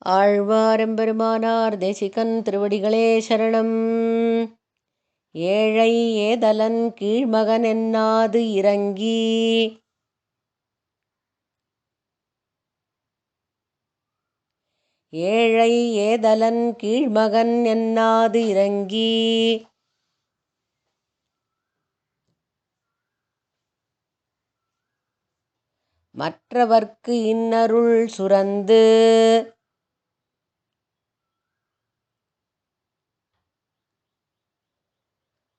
ஆழ்வாரெம்பெருமானார் தேசிகன் திருவடிகளே சரணம். ஏழை ஏதலன் கீழ்மகன் என்னாது இறங்கி ஏழை ஏதலன் கீழ்மகன் என்னாது இறங்கி மற்றவர்க்கு இன்னருள் சுரந்து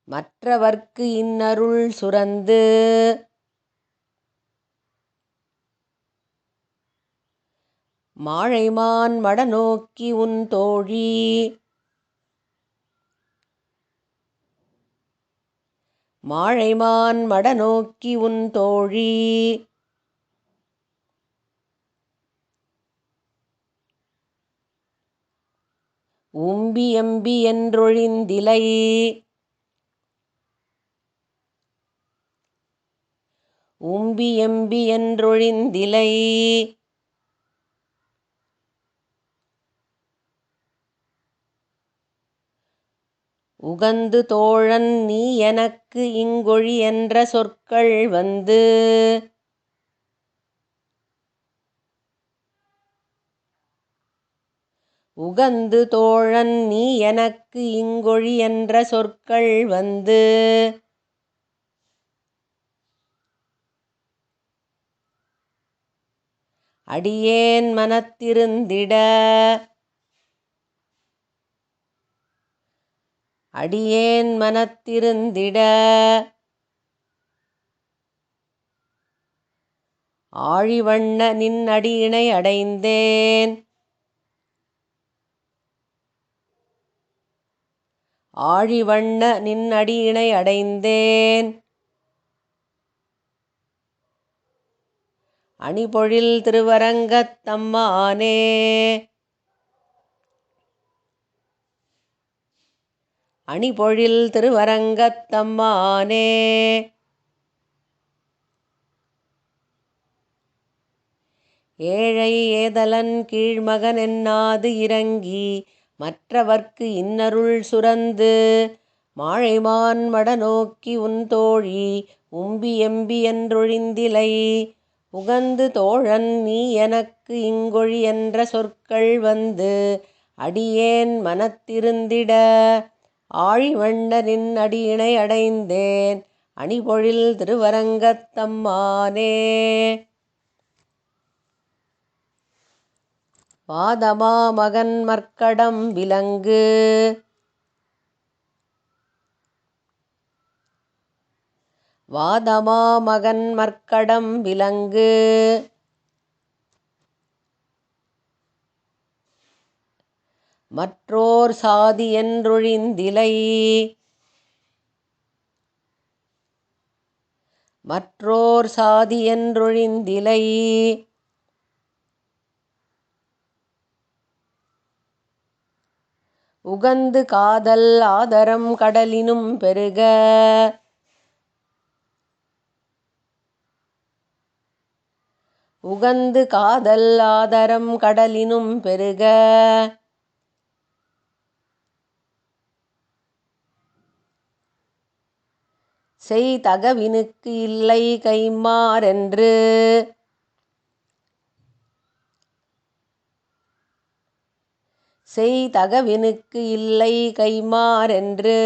மற்றவர்க்கு இன்னருள் சுரந்து மாழைமான் மடநோக்கி உன் தோழி மாழைமான் மடநோக்கி உன் தோழி உம்பி எம்பி என்றொழிந்திலை உம்பி எம்பி என்றொழிந்திலை உகந்து தோழன் நீ எனக்கு இங்கொழி என்ற சொற்கள் வந்து உகந்து தோழன் நீ எனக்கு இங்கொழி என்ற சொற்கள் வந்து அடியேன் மனத்திருந்திட அடியேன் மனத்திருந்திட ஆழிவண்ண நின் அடியினை அடைந்தேன் ஆழிவண்ண நின் அடியினை அடைந்தேன் அணிபொழில் திருவரங்கத்தம்மானே அணிபொழில் திருவரங்கத்தம்மானே ஏழை ஏதலன் கீழ்மகன் என்னாது இறங்கி மற்றவர்க்கு இன்னருள் சுரந்து மாழைமான் மடநோக்கி உன் தோழி உம்பி எம்பி என்றொழிந்திலை உகந்து தோழன் நீ எனக்கு இங்கொழி என்ற சொற்கள் வந்து அடியேன் மனத்திருந்திட ஆழிவண்ண நின் அடியினை அடைந்தேன் அணிபொழில் திருவரங்கத்தம்மானே. வாதமா மகன் மற்கடம் விலங்கு வாதமா மகன் மற்கடம் விலங்கு மற்றோர் சாதி என்றொழிந்திலை மற்றோர் சாதி என்றொழிந்திலை உகந்து காதல் ஆதரம் கடலினும் பெருக உகந்து காதல் ஆதரம் கடலினும் பெருக செய் தகவினுக்கு இல்லை கைம்மாறென்று செய் தகவினுக்கு இல்லை கைம்மாறென்று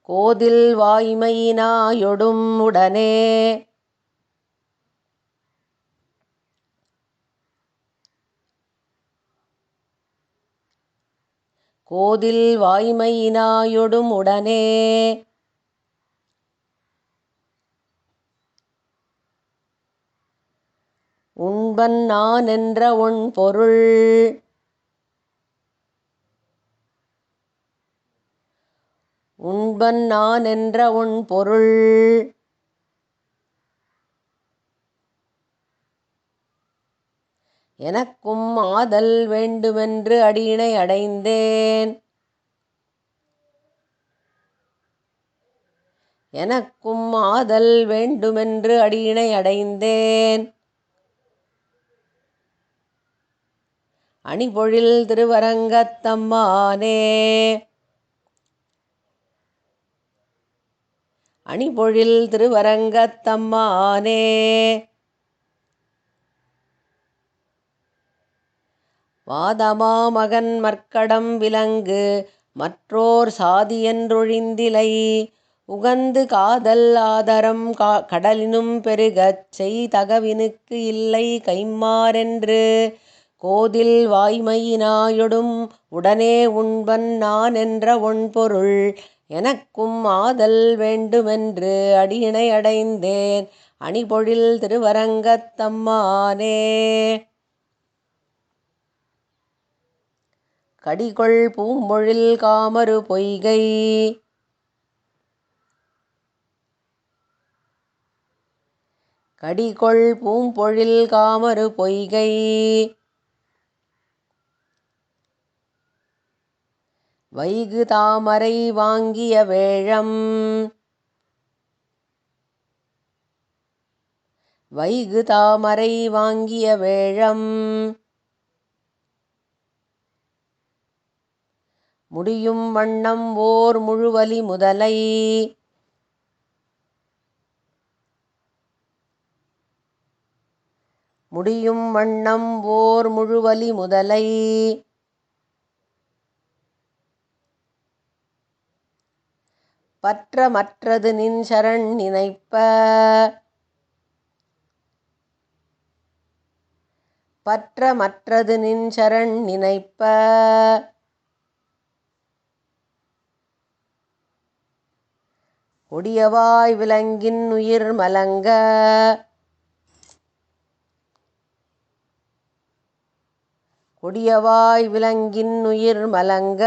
கோதில் வாய்மையினாயொடும் உடனே கோதில் வாய்மையினாயொடும் உடனே உண்பன் நான் என்ற ஒன் பொருள் உண்பன் நான் என்ற ஒன் பொருள் எனக்கும் ஆதல் வேண்டுமென்று அடியினை அடைந்தேன் எனக்கும் ஆதல் வேண்டுமென்று அடியினை அடைந்தேன். அணிபொழில் திருவரங்கத்தம்மானே. அணிபொழில் திருவரங்கத்தம்மானே. வாதமாமகன் மற்கடம் விலங்கு மற்றோர் சாதியென்றொழிந்திலை உகந்து காதல் ஆதரம் கடலினும் பெருகச் செய்தகவினுக்கு இல்லை கைம்மாறென்று கோதில் வாய்மையினாயொடும் உடனே உண்பன் நான் என்ற ஒண்பொருள் எனக்கும் ஆதல் வேண்டுமென்று அடியினை அடைந்தேன். அணிபொழில் திருவரங்கத்தம்மானே. கடிகொள் பூம்பொழில் காமரு பொய்கை கடிகொள் பூம்பொழில் காமரு பொய்கை வைகு தாமரை வாங்கிய வேழம் வைகு தாமரை வாங்கிய வேழம் முடியும் வண்ணம் ஓர் முழுவலி முதலை முடியும் வண்ணம் ஓர் முழுவலி முதலை பற்ற மற்றது நின் சரண் நினைப்ப பற்ற மற்றது நின் சரண் நினைப்ப கொடியவாய் விலங்கின் உயிர் மலங்க கொடியவாய் விலங்கின் உயிர் மலங்க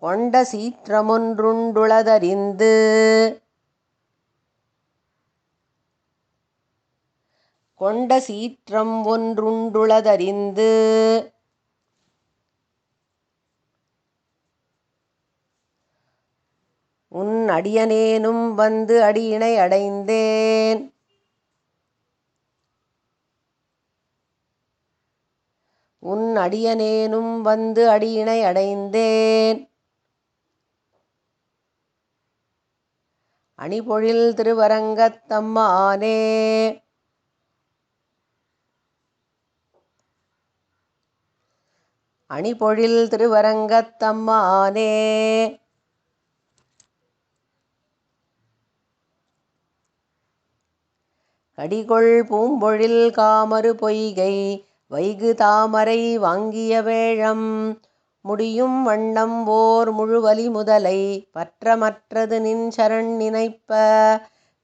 கொண்ட சீற்றமொன்றுண்டுளதறிந்து கொண்ட சீற்றம் ஒன்றுண்டுளதறிந்து உன் அடியனேனும் வந்து அடியினை அடைந்தேன். உன் அடியனேனும் வந்து அடியினை அடைந்தேன். அணிபொழில் திருவரங்கத்தம்மானே. அணிபொழில் திருவரங்கத்தம்மானே. கடிகொள் பூம்பொழில் காமரு பொய்கை வைகு தாமரை வாங்கிய வேழம் முடியும் வண்ணம் ஓர் முழுவலி முதலை பற்ற மற்றது நின் சரண் நினைப்ப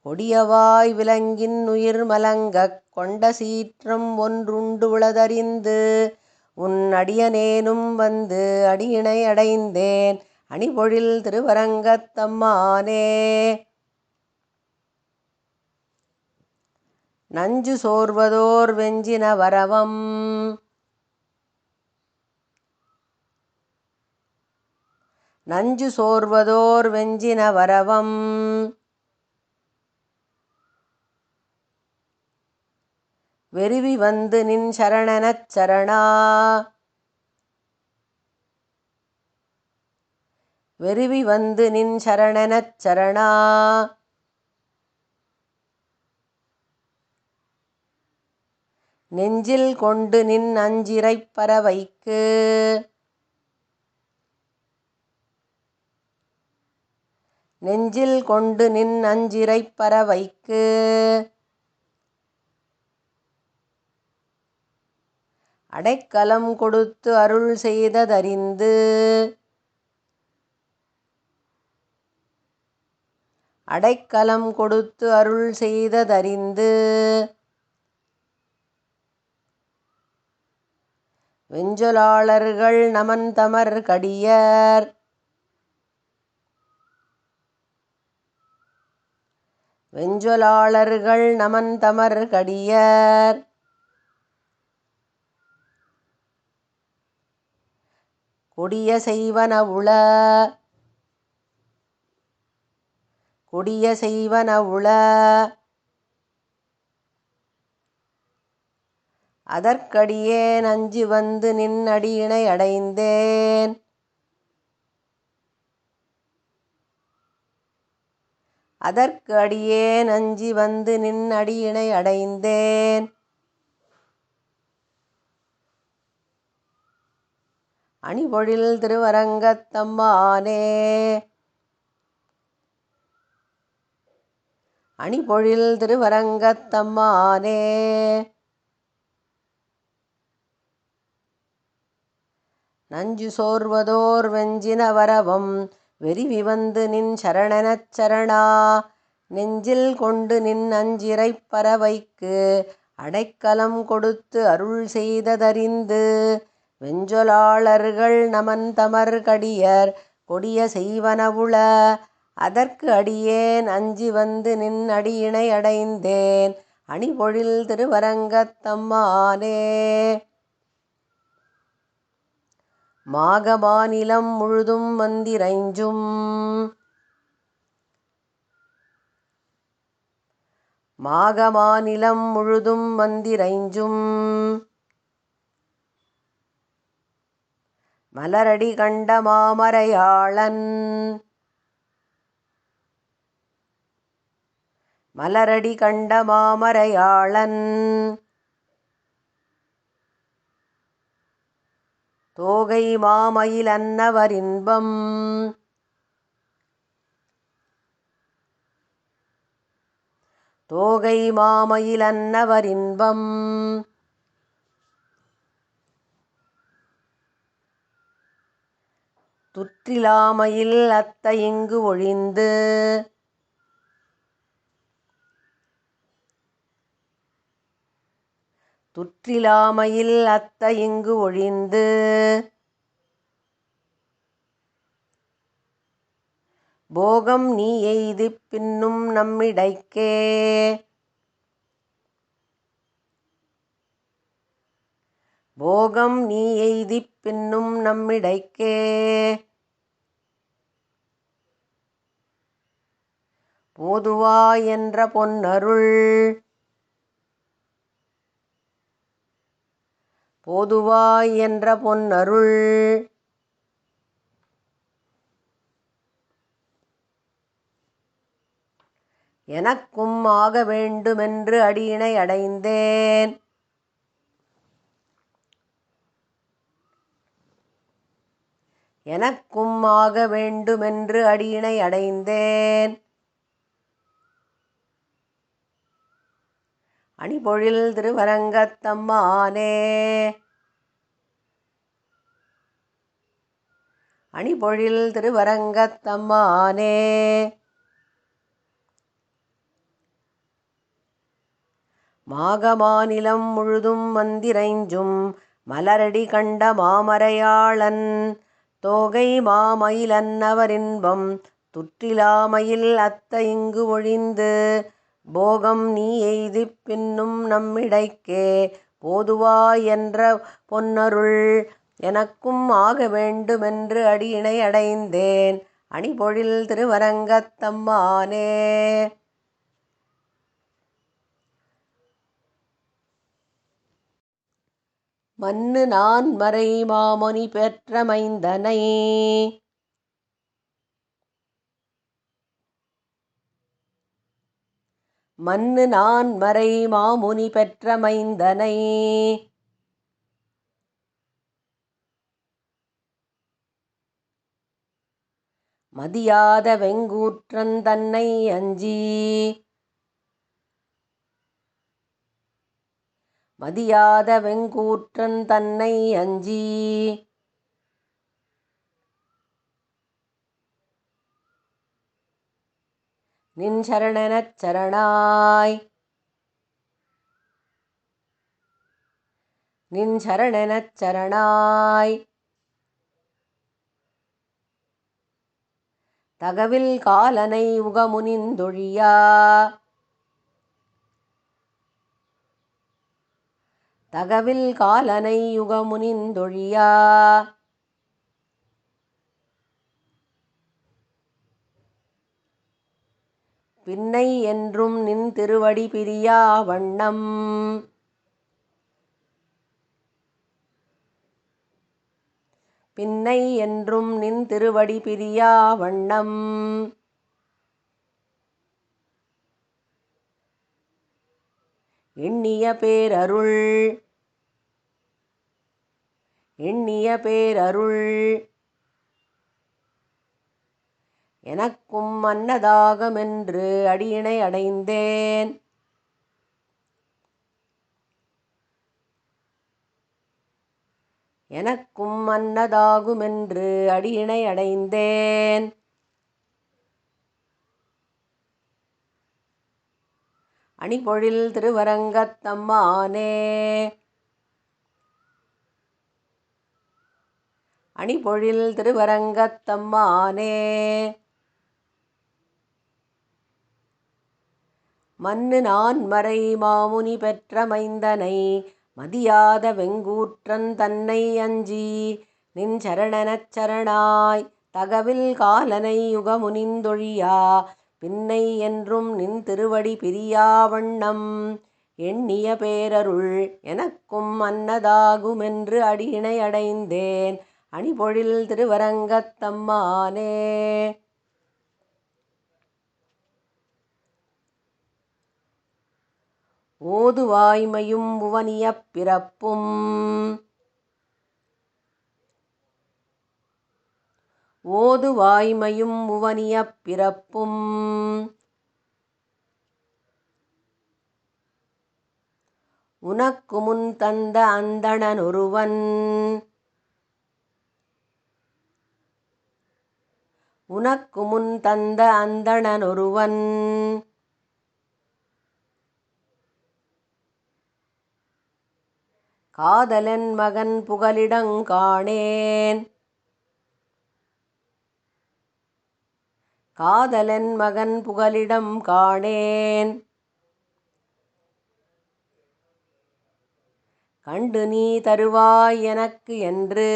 கொடியவாய் விலங்கின் உயிர் மலங்கக் கொண்ட சீற்றம் ஒன்றுண்டுளதறிந்து உன் அடியனேனும் வந்து அடியினை அடைந்தேன். அணிபொழில் திருவரங்கத்தம்மானே. நஞ்சு சோர்வதோர் வெஞ்சின வரவம் நஞ்சு சோர்வதோர் வெஞ்சின வரவம் வெறுவி வந்து நின் சரணனச் சரணா வெறுவி வந்து நின் சரணனச் சரணா நெஞ்சில் கொண்டு நின் அஞ்சிறைப் பறவைக்கு நெஞ்சில் கொண்டு நின் அஞ்சிறைப் பறவைக்கு அடைக்கலம் கொடுத்து அருள் செய்ததறிந்து அடைக்கலம் கொடுத்து அருள் செய்ததறிந்து வெஞ்சொலாளர்கள் நமன் தமர் கடியர் வெஞ்சொலாளர்கள் நமன் தமர் கடியர் கொடிய செய்வனவுள கொடிய செய்வனவுள அதற்கடியேன் அஞ்சி வந்து நின் அடியினை அடைந்தேன். அதற்கு அடியேன் அஞ்சி வந்து நின் அடியினை அடைந்தேன். அணிபொழில் திருவரங்கத்தம்மானே அணிபொழில் திருவரங்கத்தம்மானே நஞ்சு சோர்வதோர் வெஞ்சின வரவம் வெறிவி வந்து நின் சரணனச் சரணா நெஞ்சில் கொண்டு நின் அஞ்சிறைப் பறவைக்கு அடைக்கலம் கொடுத்து அருள் செய்ததறிந்து வெஞ்சொலாளர்கள் நமன் தமர் கடியர் கொடிய செய்வனவுள அதற்கு அடியேன் அஞ்சி வந்து நின் அடியினை அடைந்தேன். அணிபொழில் திருவரங்கத்தம்மானே மாகமாநிலம் முழுதும் வந்திரைஞ்சும் மாகமாநிலம் முழுதும் வந்திரைஞ்சும் மலரடி கண்ட மாமரையாளன் மலரடி கண்ட மாமரையாளன் தோகை மாமயில் அன்னவரின்பம் தோகை மாமயில் அன்னவரின்பம் துற்றிலாமையில் அத்த இங்கு ஒழிந்து துற்றிலாமையில் அத்த இங்கு ஒழிந்து போகம் நீ எய்திப் பின்னும் நம்மிடைக்கே போகம் நீ எய்திப் பின்னும் நம்மிடைக்கே போதுவாய் என்ற பொன்னருள் போதுவாய் என்ற பொன்னருள் எனக்கும் ஆக வேண்டுமென்று அடியினை அடைந்தேன். எனக்கும் ஆக வேண்டுமென்று அடியினை அடைந்தேன். அணிபொழில் திருவரங்கத்தம்மானே அணிபொழில் திருவரங்கத்தம்மானே மாகமாநிலம் முழுதும் வந்திரைஞ்சும் மலரடி கண்ட மாமரையாளன் தோகை மாமயில் அன்னவரின்பம் துற்றிலாமையில் அத்த இங்கு ஒழிந்து போகம் நீ எய்திப் பின்னும் நம்மிடைக்கே போதுவாய் என்ற பொன்னருள் எனக்கும் ஆக வேண்டுமென்று அடியினை அடைந்தேன். அணிபொழில் திருவரங்கத்தம்மானே மன்னு நான் மறை மாமுனி பெற்ற மைந்தனை மன்னு நான் மறை மாமுனி பெற்ற மைந்தனை மதியாத வெங்கூற்றன் தன்னை அஞ்சி மதியாத வெங்கூற்றன் தன்னை அஞ்சி நின் சரணனச் சரணாய் நின் சரணனச் சரணாய் தகவில் காலனை உகமுனிந்தொழியா தகவில் காலனை யுகமுனிந்தொழியா பின்னை என்றும் நின் திருவடி பிரியா வண்ணம் பின்னை என்றும் நின் திருவடி பிரியா வண்ணம் எண்ணிய பேரருள் எனக்கும் மன்னதாகமென்று அடியினை அடைந்தேன். எனக்கும் மன்னதாகுமென்று அடியினை அடைந்தேன். அணிபொழில் திருவரங்கத்தம்மானே அணிபொழில் திருவரங்கத்தம்மானே மன்னு நான்மறை மாமுனி பெற்ற மைந்தனை மதியாத வெங்கூற்றன் தன்னை அஞ்சி நின் சரணனச் சரணாய் தகவில் காலனை யுகமுனிந்தொழியா பின்னை என்றும் நின் திருவடி பிரியா வண்ணம் எண்ணிய பேரருள் எனக்கும் மன்னதாகுமென்று அடியினை அடைந்தேன். அணிபொழில் திருவரங்கத்தம்மானே ஓதுவாய்மையும் புவனியப் பிறப்பும் ஓதுவாய்மையும் புவனியப் பிறப்பும் உனக்கு முன் தந்த அந்தணனொருவன் உனக்கு முன் தந்த அந்தணனொருவன் காதலன் மகன் புகலிடங்காணேன் காதலன் மகன் புகலிடம் காணேன் கண்டு நீ தருவாய் எனக்கு என்று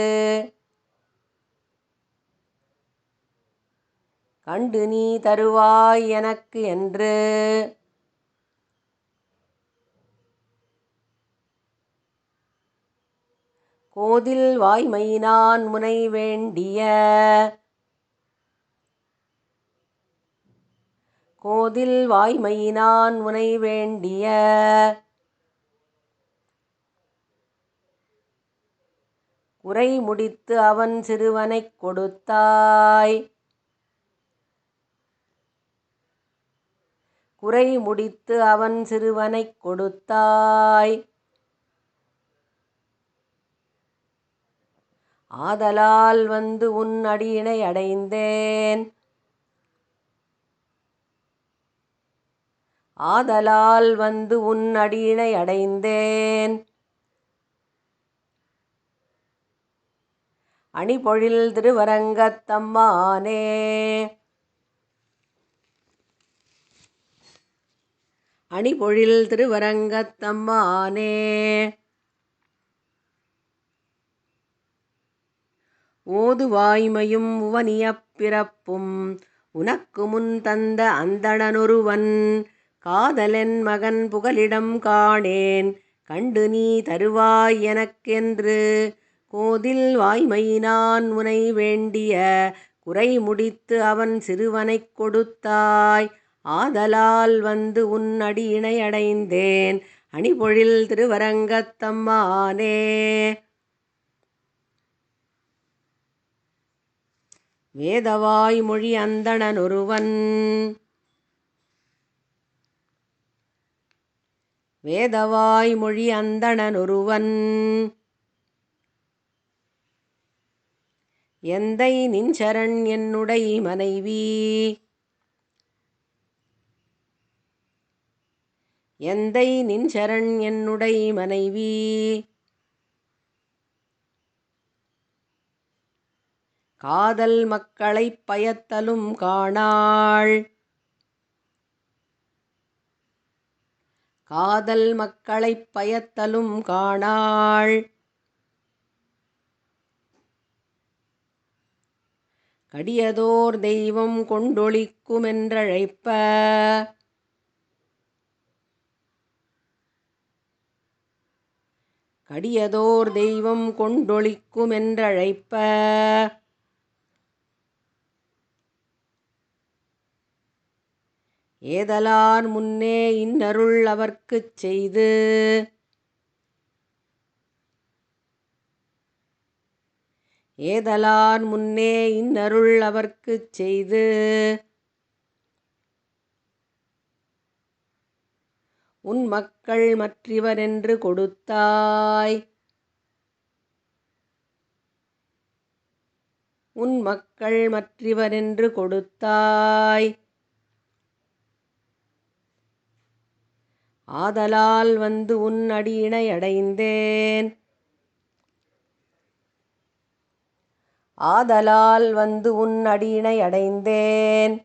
கண்டு நீ தருவாய் எனக்கு என்று கோதில் வாய்மையினான் முனை வேண்டிய கோதில் வாய்மையினான் முனை வேண்டிய குறை முடித்து அவன் சிறுவனைக் கொடுத்தாய் குறை முடித்து அவன் சிறுவனைக் கொடுத்தாய் ஆதலால் வந்து உன் அடியினை அடைந்தேன் ஆதலால் வந்து உன் அடியினை அடைந்தேன். அணிபொழில் திருவரங்கத்தம்மானே அணிபொழில் திருவரங்கத்தம்மானே ஓதுவாய்மையும் உவனியப் பிறப்பும் உனக்கு முன் தந்த அந்தணனொருவன் காதலன் மகன் புகலிடம் காணேன் கண்டு நீ தருவாய் எனக்கென்று கோதில் வாய்மையினான் முனை வேண்டிய குறை முடித்து அவன் சிறுவனைக் கொடுத்தாய் ஆதலால் வந்து உன் அடியினை அடைந்தேன். அணிபொழில் திருவரங்கத்தம்மானே வேதவாய் மொழி அந்தணனொருவன் வேதவாய் மொழி அந்தணனொருவன் எந்தை நின் சரண் என்னுடை மனைவி எந்தை நின் சரண் என்னுடை மனைவி காதல் மக்களைப் பயத்தலும் காணாள் காதல் மக்களைப் பயத்தலும் காணாள் கடியதோர் தெய்வம் கொண்டொழிக்குமென்றழைப்ப கடியதோர் தெய்வம் கொண்டொழிக்குமென்றழைப்ப ஏதலார் முன்னே இன்னருள் அவர்க்குச் செய்து ஏதலார் முன்னே இன்னருள் அவர்க்குச் செய்து உன் மக்கள் மற்றிவரென்று கொடுத்தாய் உன் மக்கள் மற்றிவரென்று கொடுத்தாய் ஆதலால் வந்து உன் அடியினை அடைந்தேன் ஆதலால் வந்து உன் அடியினை அடைந்தேன்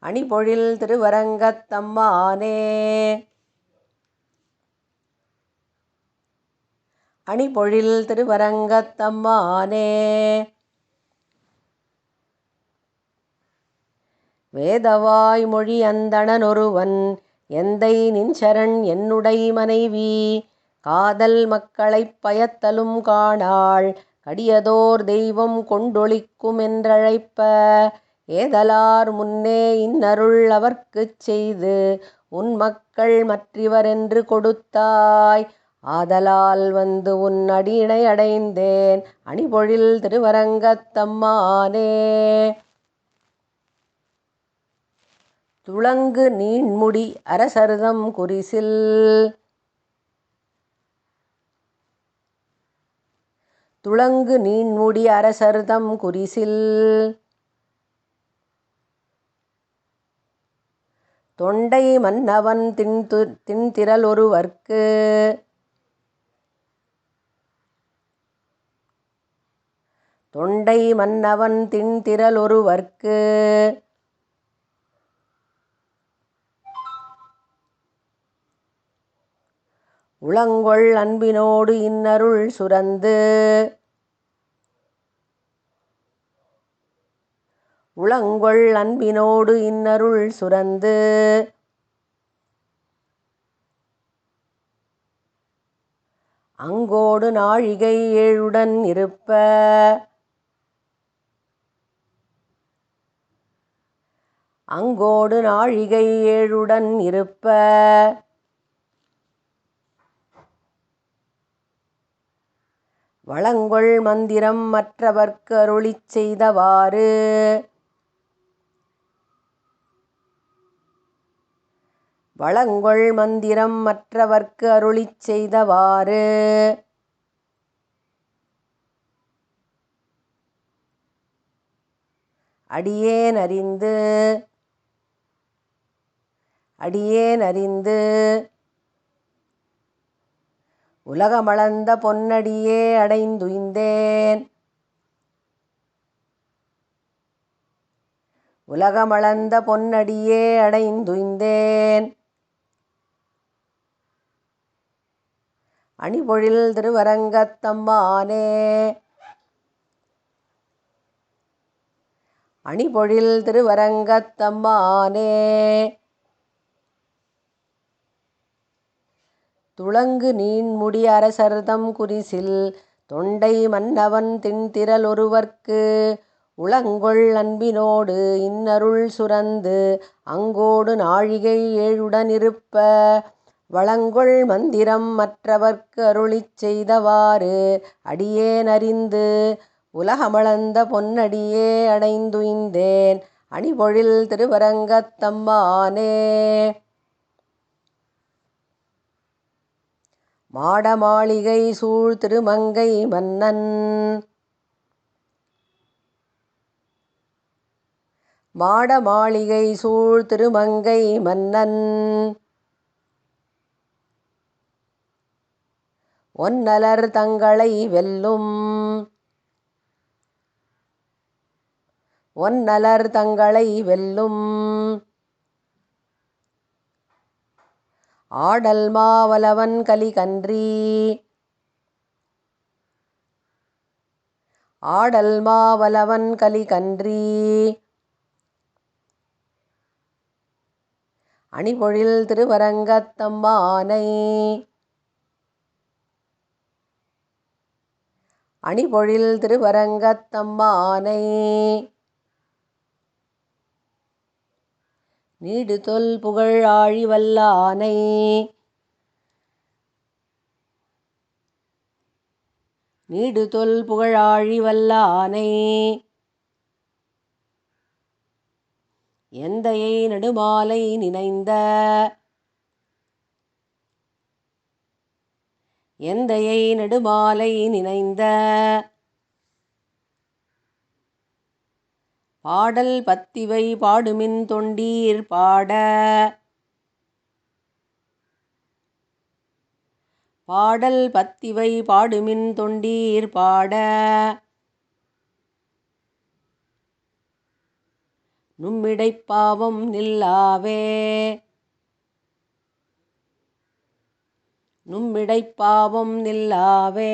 அணிபொழில் திருவரங்கத்தம்மானே அணிபொழில் திருவரங்கத்தம்மானே வேதவாய் மொழி அந்தணனொருவன் எந்தை நின்சரண் என்னுடை மனைவி காதல் மக்களைப் பயத்தலும் காணாள் கடியதோர் தெய்வம் கொண்டொழிக்குமென்றழைப்ப ஏதலார் முன்னே இன்னருள் அவர்க்குச் செய்து உன் மக்கள் மற்றிவரென்று கொடுத்தாய் ஆதலால் வந்து உன் அடியினை அடைந்தேன் அணிபொழில் திருவரங்கத்தம்மானே துளங்கு நீண்முடி அரசர்தம் குரிசில் துளங்கு நீண்முடி அரசர்தம் குரிசில் தொண்டை மன்னவன் திண்திரள் ஒருவர்க்கு தொண்டை மன்னவன் திண்திரள் ஒருவர்க்கு உளங்கொள் அன்பினோடு இன்னருள் சுரந்து உளங்கொள் அன்பினோடு இன்னருள் சுரந்து அங்கோடு நாழிகை ஏழுடன் இருப்ப அங்கோடு நாழிகை ஏழுடன் இருப்ப வளங்கொள் மந்திரம் மற்றவர்க்கு அருளிச் செய்தவாறு வளங்கொள் மந்திரம் மற்றவர்க்கு அருளிச் செய்தவாறு அடியேன் அறிந்து உலகமளந்த பொன்னடியே அடைந்துய்ந்தேன் உலகமளந்த பொன்னடியே அடைந்துய்ந்தேன் அணிபொழில் திருவரங்கத்தம்மானே அணிபொழில் திருவரங்கத்தம்மானே துளங்கு நீண்முடி அரசர்தம் குரிசில் தொண்டை மன்னவன் திண்திரள் ஒருவர்க்கு உளங்கொள் அன்பினோடு இன்னருள் சுரந்து அங்கோடு நாழிகை ஏழுடன் இருப்ப வளங்கொள் மந்திரம் மற்றவர்க்கு அருளிச் செய்தவாறு அடியேன் அறிந்து உலகமளந்த பொன்னடியே அடைந்துய்ந்தேன் அணிபொழில் திருவரங்கத்தம்மானே மாடமாளிகை சூழ் திருமங்கை மன்னன் மாடமாளிகை சூழ் திருமங்கை மன்னன் ஒன்னலர் தங்களை வெல்லும் ஒன்னலர் தங்களை வெல்லும் ஆடல் மாவலவன் கலிகன்றி ஆடல் மாவலவன் கலிகன்றி அணிபொழில் திருவரங்கத்தம்மானை அணிபொழில் திருவரங்கத்தம்மானை நீடுதொல் புகழ் ஆழிவல்லானை நீடுதொல் புகழாழிவல்லானை எந்தையை நெடுமாலை நினைந்த எந்தையை நெடுமாலை நினைந்த பாடல் பத்திவை பாடுமின் தொண்டீர் பாட பாடல் பத்திவை பாடுமின் தொண்டீர் பாட நும்மிடைப்பாவம் நில்லாவே நும்மிடைப்பாவம் நில்லாவே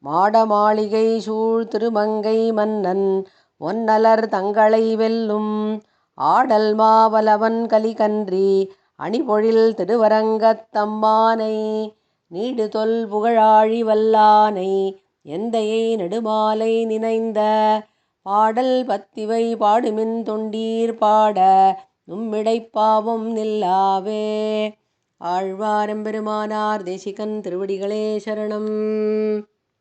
மாடமாளிகை சூழ் திருமங்கை மன்னன் ஒன்னலர் தங்களை வெல்லும் ஆடல் மாவலவன் கலிகன்றி அணிபொழில் திருவரங்கத்தம்மானை நீடுதொல் புகழாழிவல்லானை எந்தையை நெடுமாலை நினைந்த பாடல் பத்திவை பாடுமின் தொண்டீர் பாட நும்மிடைப்பாவம் நில்லாவே. ஆழ்வாரெம்பெருமானார் தேசிகன் திருவடிகளே சரணம்.